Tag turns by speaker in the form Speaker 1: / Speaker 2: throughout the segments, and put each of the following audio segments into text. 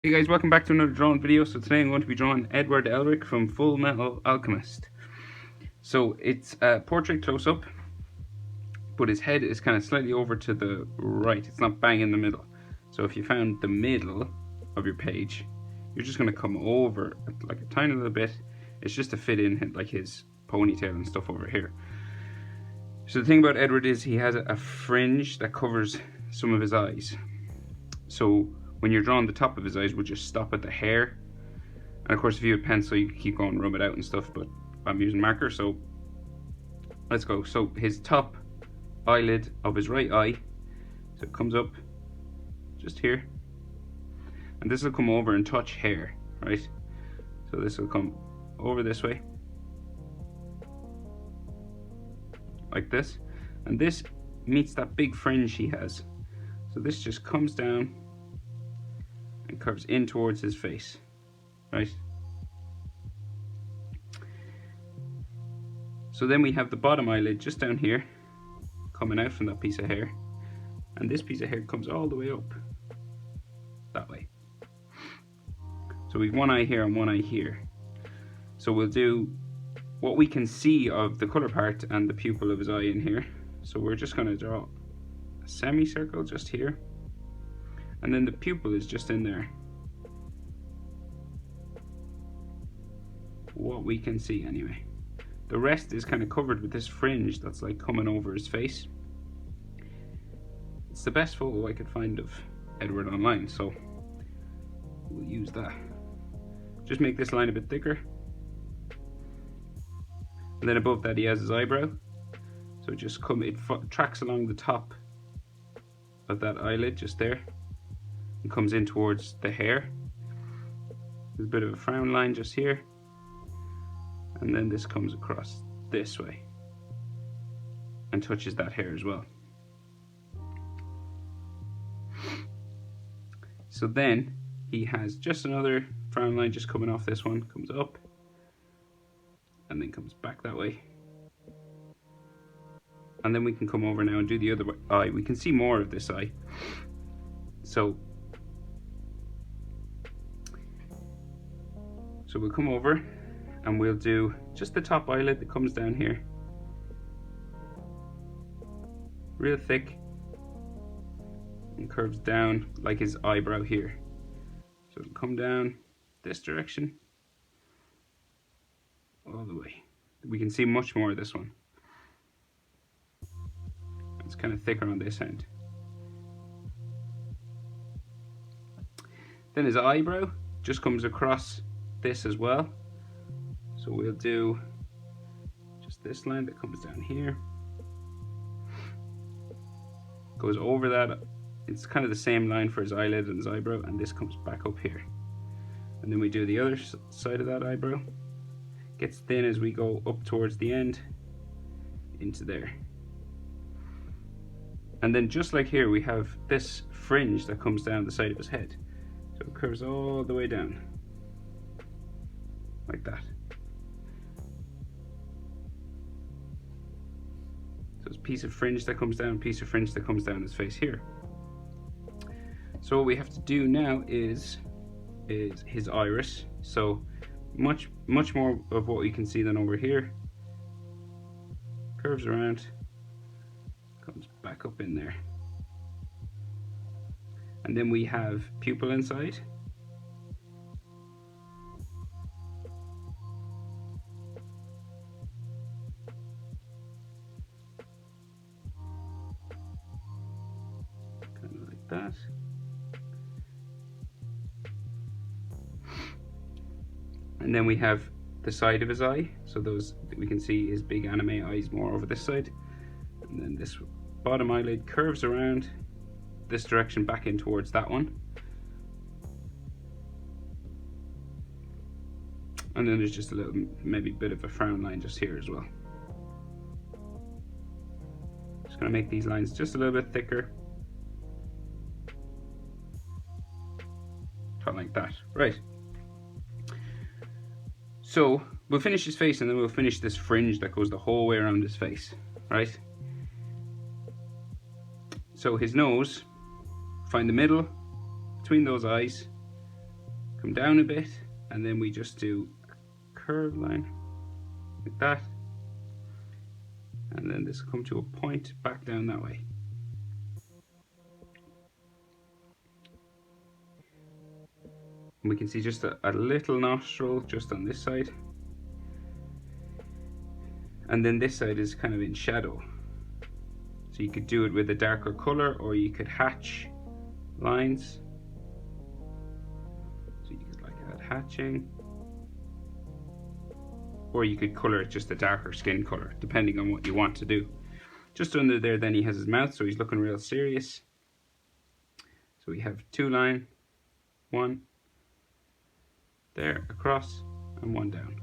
Speaker 1: Hey guys, welcome back to another drawing video. So today I'm going to be drawing Edward Elric from Full Metal Alchemist. So it's a portrait close-up, but his head is kind of slightly over to the right. It's not bang in the middle. So if you found the middle of your page, you're just going to come over like a tiny little bit. It's just to fit in like his ponytail and stuff over here. So the thing about Edward is he has a fringe that covers some of his eyes. So when you're drawing the top of his eyes, we'll just stop at the hair. And of course, if you have pencil, you can keep going and rub it out and stuff, but I'm using marker, so let's go. So his top eyelid of his right eye, so it comes up just here. And this will come over and touch hair, right? So this will come over this way, like this. And this meets that big fringe he has. So this just comes down and curves in towards his face, right? So then we have the bottom eyelid just down here, coming out from that piece of hair, and this piece of hair comes all the way up that way. So we've one eye here and one eye here. So we'll do what we can see of the color part and the pupil of his eye in here. So we're just going to draw a semicircle just here. And then the pupil is just in there. What we can see anyway. The rest is kind of covered with this fringe that's like coming over his face. It's the best photo I could find of Edward online, so we'll use that. Just make this line a bit thicker. And then above that he has his eyebrow. So just it tracks along the top of that eyelid just there. And comes in towards the hair. There's a bit of a frown line just here, and then this comes across this way and touches that hair as well. So then he has just another frown line just coming off this one, comes up and then comes back that way. And then we can come over now and do the other eye. We can see more of this eye. So we'll come over and we'll do just the top eyelid that comes down here. Real thick and curves down like his eyebrow here. So it'll come down this direction all the way. We can see much more of this one. It's kind of thicker on this end. Then his eyebrow just comes across this as well. So we'll do just this line that comes down here, goes over that. It's kind of the same line for his eyelid and his eyebrow, and this comes back up here. And then we do the other side of that eyebrow. Gets thin as we go up towards the end into there. And then just like here, we have this fringe that comes down the side of his head. So it curves all the way down like that. So it's a piece of fringe that comes down, piece of fringe that comes down his face here. So what we have to do now is his iris. So much more of what we can see than over here. Curves around, comes back up in there. And then we have pupil inside. Kind of like that. And then we have the side of his eye. So those, we can see his big anime eyes more over this side. And then this bottom eyelid curves around this direction back in towards that one. And then there's just a little, maybe bit of a frown line just here as well. Just gonna make these lines just a little bit thicker. Kind of like that, right. So we'll finish his face and then we'll finish this fringe that goes the whole way around his face, right? So his nose, find the middle between those eyes, come down a bit, and then we just do a curved line like that, and then this will come to a point back down that way. And we can see just a little nostril just on this side, and then this side is kind of in shadow. So you could do it with a darker color, or you could hatch lines. So you could like add hatching, or you could color it just a darker skin color, depending on what you want to do. Just under there, then he has his mouth, so he's looking real serious. So we have 2 line, 1 there across, and 1 down.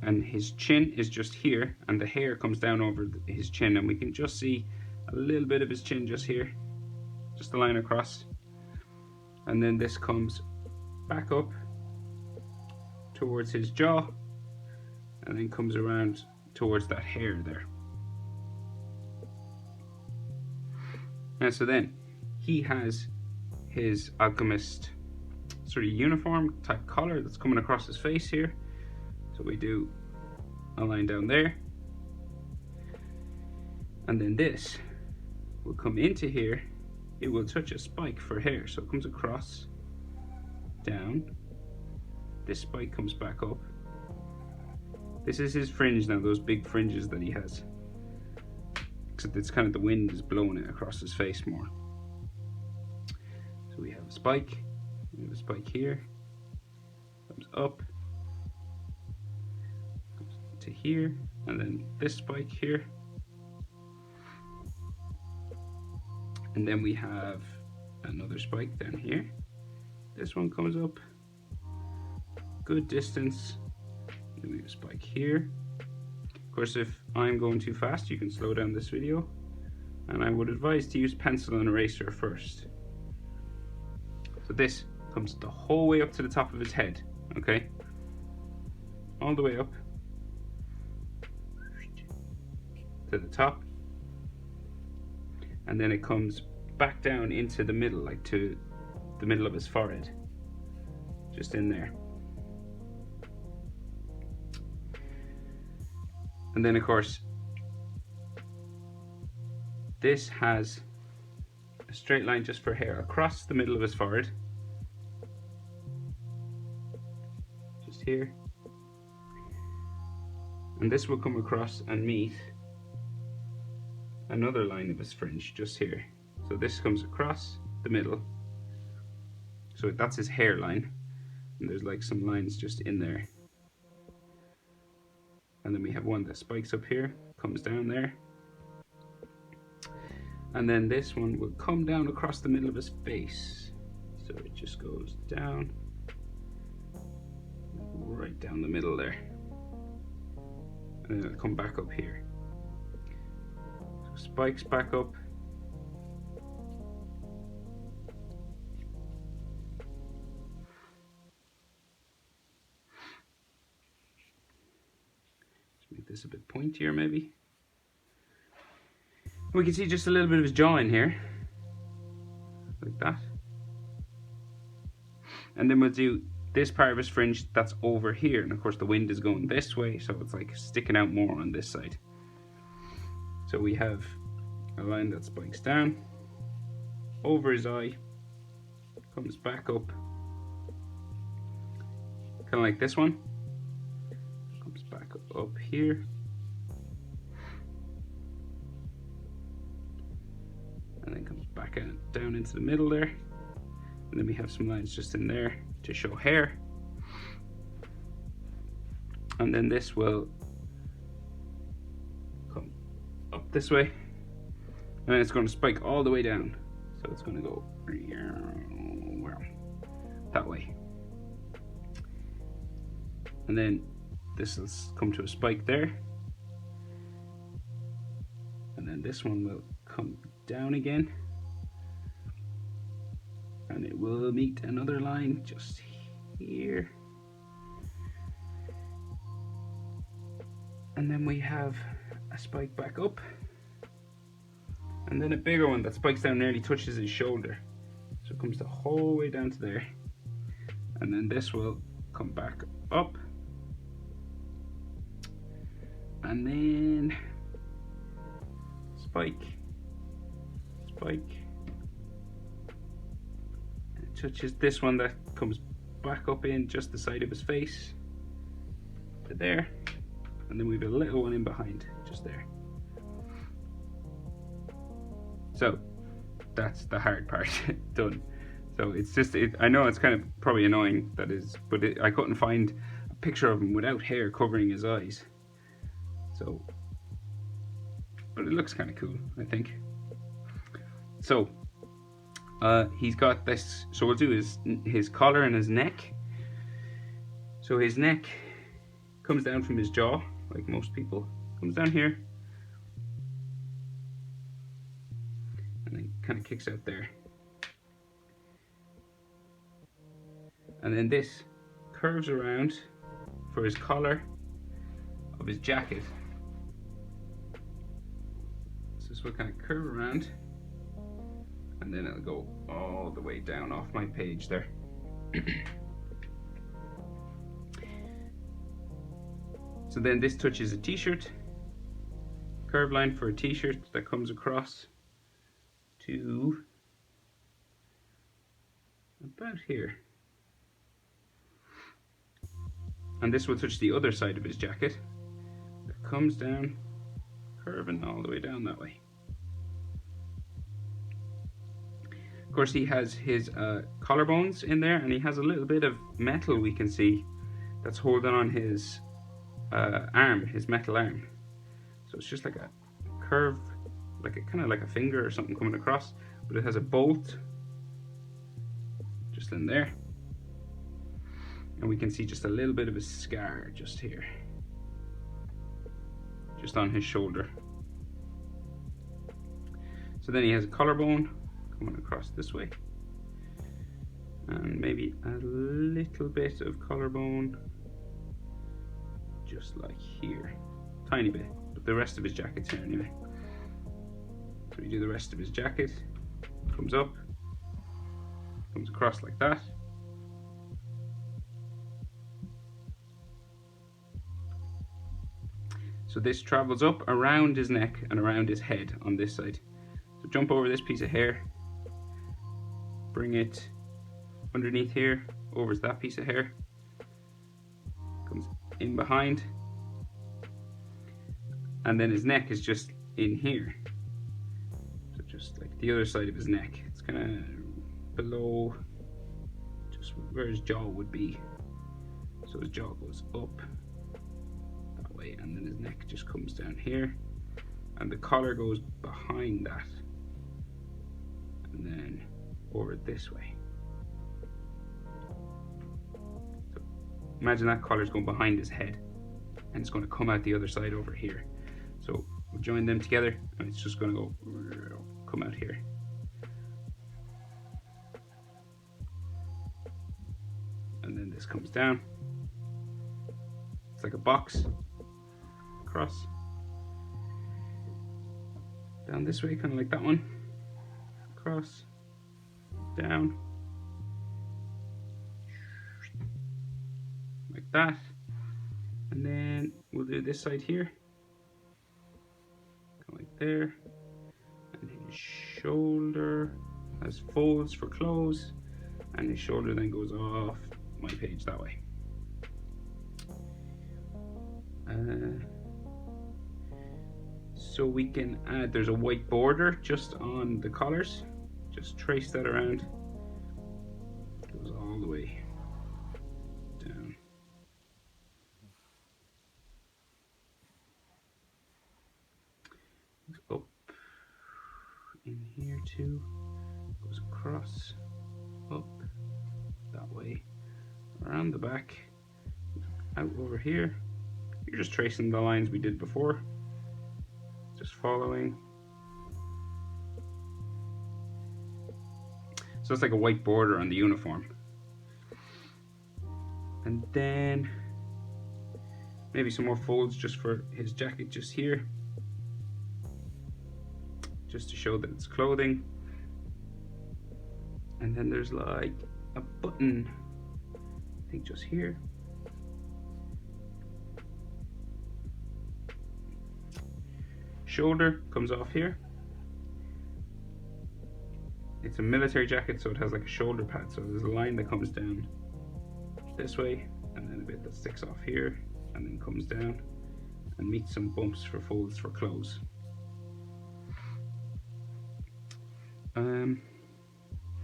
Speaker 1: And his chin is just here, and the hair comes down over his chin, and we can just see a little bit of his chin just here, just a line across. And then this comes back up towards his jaw, and then comes around towards that hair there. And so then he has his alchemist sort of uniform type collar that's coming across his face here. So we do a line down there, and then this will come into here. It will touch a spike for hair, so it comes across, down, this spike comes back up. This is his fringe now, those big fringes that he has, except it's kind of the wind is blowing it across his face more. So we have a spike, we have a spike here, comes up to here, and then this spike here, and then we have another spike down here. This one comes up good distance, then we have a spike here. Of course, if I'm going too fast, you can slow down this video, and I would advise to use pencil and eraser first. So this comes the whole way up to the top of his head, okay, all the way up to the top, and then it comes back down into the middle, like to the middle of his forehead, just in there. And then of course this has a straight line just for hair across the middle of his forehead, just here, and this will come across and meet another line of his fringe just here. So this comes across the middle, so that's his hairline, and there's like some lines just in there. And then we have one that spikes up here, comes down there, and then this one will come down across the middle of his face. So it just goes down, right down the middle there, and then it'll come back up here. So spikes back up, make this a bit pointier maybe. We can see just a little bit of his jaw in here, like that. And then we'll do this part of his fringe that's over here, and of course the wind is going this way, so it's like sticking out more on this side. So we have a line that spikes down over his eye, comes back up, kind of like this one, comes back up here, and then comes back out, down into the middle there, and then we have some lines just in there to show hair, and then this will come up this way, and then it's going to spike all the way down, so it's going to go that way, and then this will come to a spike there, and then this one will come down again, and it will meet another line just here, and then we have a spike back up, and then a bigger one that spikes down, nearly touches his shoulder. So it comes the whole way down to there, and then this will come back up, and then spike, and it touches this one that comes back up in just the side of his face to there, and then we have a little one in behind just there. So that's the hard part done. So it's just, I know it's kind of probably annoying, that is, but I couldn't find a picture of him without hair covering his eyes. So, but it looks kind of cool, I think. So he's got this, so we'll do his collar and his neck. So his neck comes down from his jaw, like most people, comes down here, and then kind of kicks out there. And then this curves around for his collar of his jacket. So this will kind of curve around, and then it'll go all the way down off my page there. So then this touches a t-shirt, curve line for a t-shirt that comes across to about here. And this will touch the other side of his jacket that comes down, curving all the way down that way. Of course, he has his collarbones in there, and he has a little bit of metal we can see that's holding on his arm, his metal arm. So it's just like a curve, like a kind of like a finger or something coming across, but it has a bolt just in there, and we can see just a little bit of a scar just here, just on his shoulder. So then he has a collarbone coming across this way, and maybe a little bit of collarbone just like here, tiny bit, but the rest of his jacket's here anyway. So we do the rest of his jacket, comes up, comes across like that. So this travels up around his neck and around his head on this side. So jump over this piece of hair, bring it underneath here, over that piece of hair, comes in behind, and then his neck is just in here. So just like the other side of his neck, it's kind of below, just where his jaw would be. So his jaw goes up that way, and then his neck just comes down here, and the collar goes behind that, and then over this way. So imagine that collar's going behind his head, and it's going to come out the other side over here. So we'll join them together, and it's just going to go come out here. And then this comes down. It's like a box across. Down this way, kind of like that one. Across. Down. Like that. And then we'll do this side here. Go like there. And his shoulder has folds for clothes, and his shoulder then goes off my page that way. So we can add, there's a white border just on the collars. Just trace that around. Goes all the way down. Goes up in here too. Goes across, up that way, around the back, out over here. You're just tracing the lines we did before, just following. So it's like a white border on the uniform. And then maybe some more folds just for his jacket just here, just to show that it's clothing. And then there's like a button, I think just here. Shoulder comes off here. It's a military jacket, so it has like a shoulder pad. So there's a line that comes down this way, and then a bit that sticks off here, and then comes down and meets some bumps for folds for clothes.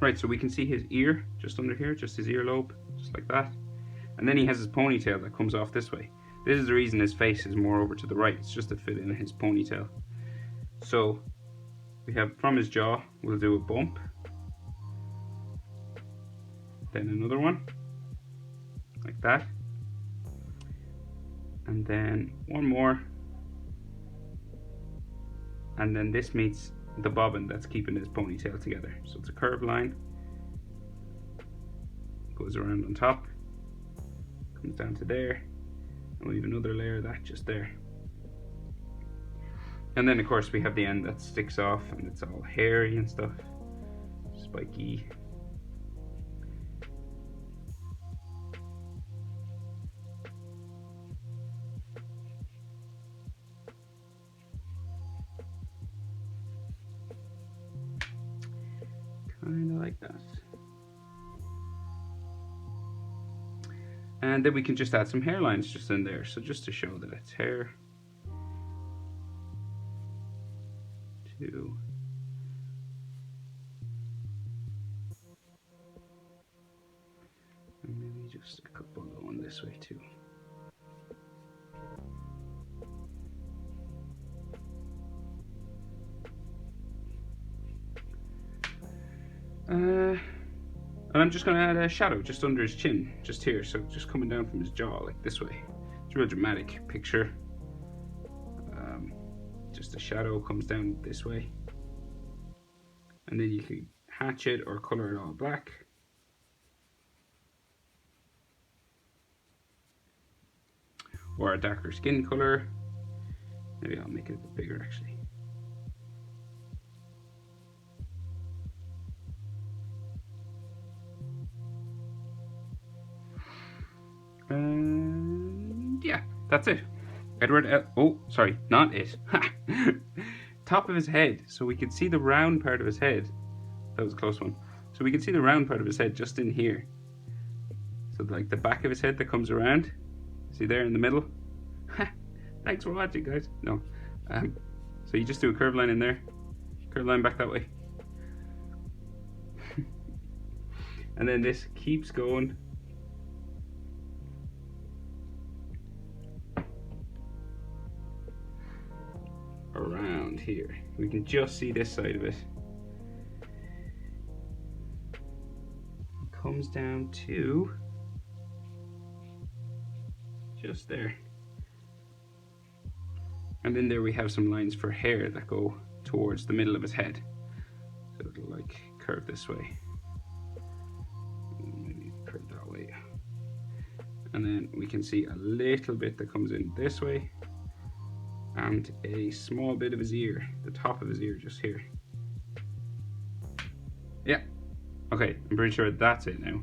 Speaker 1: Right, so we can see his ear just under here, just his earlobe, just like that. And then he has his ponytail that comes off this way. This is the reason his face is more over to the right. It's just to fit in his ponytail. So we have from his jaw, we'll do a bump. Then another one, like that. And then one more. And then this meets the bobbin that's keeping his ponytail together. So it's a curved line, goes around on top, comes down to there, and we have another layer of that just there. And then of course we have the end that sticks off, and it's all hairy and stuff, spiky. Kind of like that. And then we can just add some hairlines just in there. So just to show that it's hair. 2. And maybe just a couple going this way too. And I'm just going to add a shadow just under his chin, just here, so just coming down from his jaw like this way. It's a real dramatic picture. Just a shadow comes down this way, and then you can hatch it or color it all black. Or a darker skin color. Maybe I'll make it a bit bigger actually. Yeah, that's it. Oh, sorry, not it. Top of his head, so we can see the round part of his head. That was a close one. So we can see the round part of his head just in here. So like the back of his head that comes around. See there in the middle? Thanks for watching, guys. No. So you just do a curved line in there. Curved line back that way. And then this keeps going. Around here. We can just see this side of it. It comes down to just there. And then there we have some lines for hair that go towards the middle of his head. So it'll like curve this way. Maybe curve that way. And then we can see a little bit that comes in this way. And a small bit of his ear, the top of his ear just here. Yeah, okay, I'm pretty sure that's it now.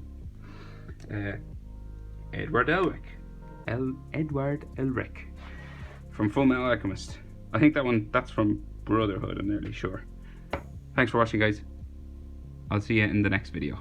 Speaker 1: Edward Elric. Edward Elric from Full Metal Alchemist. I think that's from Brotherhood, I'm nearly sure. Thanks for watching, guys. I'll see you in the next video.